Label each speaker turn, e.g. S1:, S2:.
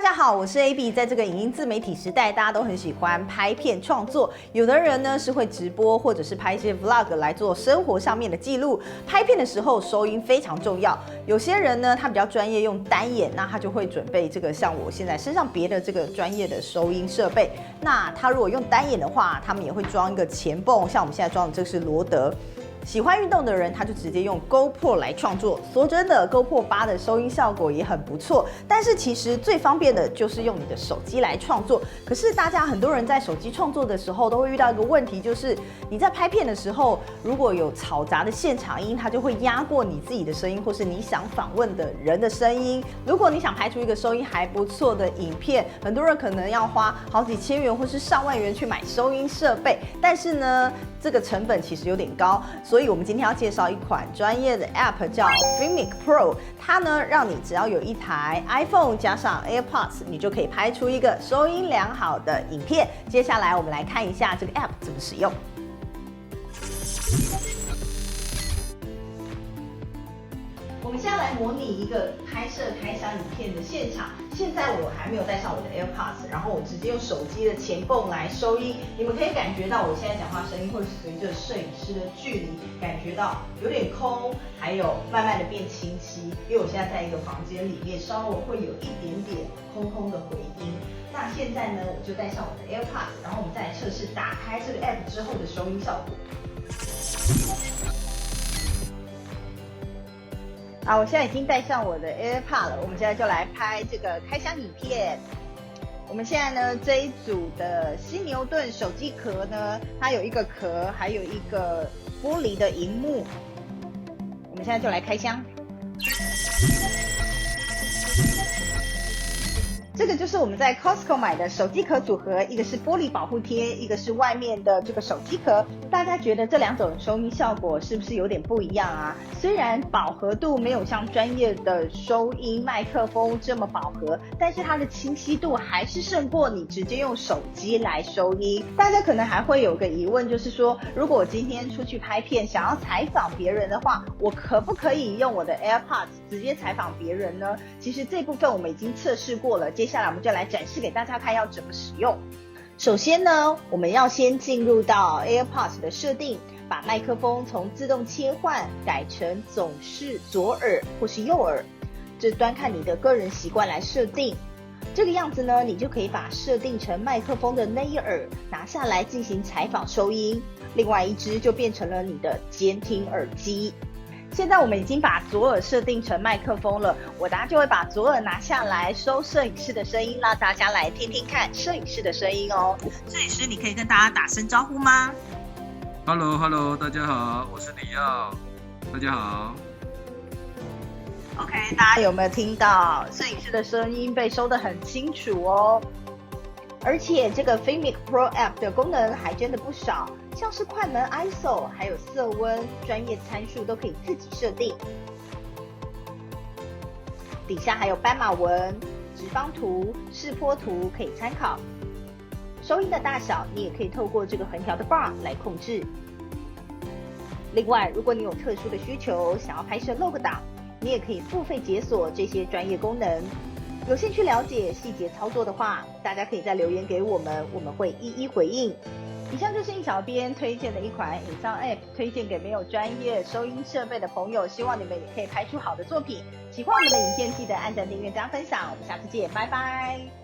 S1: 家好，我是 AB。在这个影音自媒体时代，大家都很喜欢拍片创作。有的人呢是会直播，或者是拍一些 vlog 来做生活上面的记录。拍片的时候收音非常重要。有些人呢他比较专业，用单眼，那他就会准备这个像我现在身上别的这个专业的收音设备。那他如果用单眼的话，他们也会装一个前泵，像我们现在装的这个是罗德。喜欢运动的人，他就直接用 GoPro 来创作。说真的 ，GoPro 8的收音效果也很不错。但是其实最方便的就是用你的手机来创作。可是大家很多人在手机创作的时候，都会遇到一个问题，就是你在拍片的时候，如果有嘈杂的现场音，它就会压过你自己的声音，或是你想访问的人的声音。如果你想拍出一个收音还不错的影片，很多人可能要花好几千元或是上万元去买收音设备，但是呢，这个成本其实有点高。所以我们今天要介绍一款专业的 App， 叫 Filmic Pro。它呢，让你只要有一台 iPhone 加上 AirPods， 你就可以拍出一个收音良好的影片。接下来我们来看一下这个 App 怎么使用。我们现在来模拟一个拍摄开箱影片的现场。现在我还没有带上我的 AirPods， 然后我直接用手机的前泵来收音。你们可以感觉到我现在讲话声音会随着摄影师的距离，感觉到有点空，还有慢慢的变清晰。因为我现在在一个房间里面，稍微会有一点点空空的回音。那现在呢，我就带上我的 AirPods， 然后我们再来测试打开这个 App 之后的收音效果。好，我现在已经带上我的 AirPod 了，我们现在就来拍这个开箱影片。我们现在呢，这一组的犀牛盾手机壳呢，它有一个壳，还有一个玻璃的萤幕。我们现在就来开箱。这个就是我们在 Costco 买的手机壳组合，一个是玻璃保护贴，一个是外面的这个手机壳。大家觉得这两种收音效果是不是有点不一样啊？虽然饱和度没有像专业的收音麦克风这么饱和，但是它的清晰度还是胜过你直接用手机来收音。大家可能还会有个疑问，就是说，如果我今天出去拍片，想要采访别人的话，我可不可以用我的 AirPods 直接采访别人呢？其实这部分我们已经测试过了，接下来我们就来展示给大家看要怎么使用。首先呢，我们要先进入到 AirPods 的设定，把麦克风从自动切换改成总是左耳或是右耳，这端看你的个人习惯来设定。这个样子呢，你就可以把设定成麦克风的那一耳拿下来进行采访收音，另外一只就变成了你的监听耳机。现在我们已经把左耳设定成麦克风了，我等下就会把左耳拿下来收摄影师的声音，让大家来听听看摄影师的声音哦。摄影师，你可以跟大家打声招呼吗？
S2: Hello， 大家好，我是李耀，大家好。
S1: OK， 大家有没有听到摄影师的声音被收得很清楚哦？而且这个 Filmic Pro App 的功能还真的不少，像是快门 ISO 还有色温专业参数都可以自己设定。底下还有斑马纹、直方图、视坡图可以参考。收音的大小你也可以透过这个横条的 bar 来控制。另外，如果你有特殊的需求，想要拍摄 log 档，你也可以付费解锁这些专业功能。有兴趣了解细节操作的话，大家可以再留言给我们，我们会一一回应。以上就是小编推荐的一款影像 App， 推荐给没有专业收音设备的朋友，希望你们也可以拍出好的作品。喜欢我们的影片，记得按赞、订阅、加分享。我们下次见，拜拜。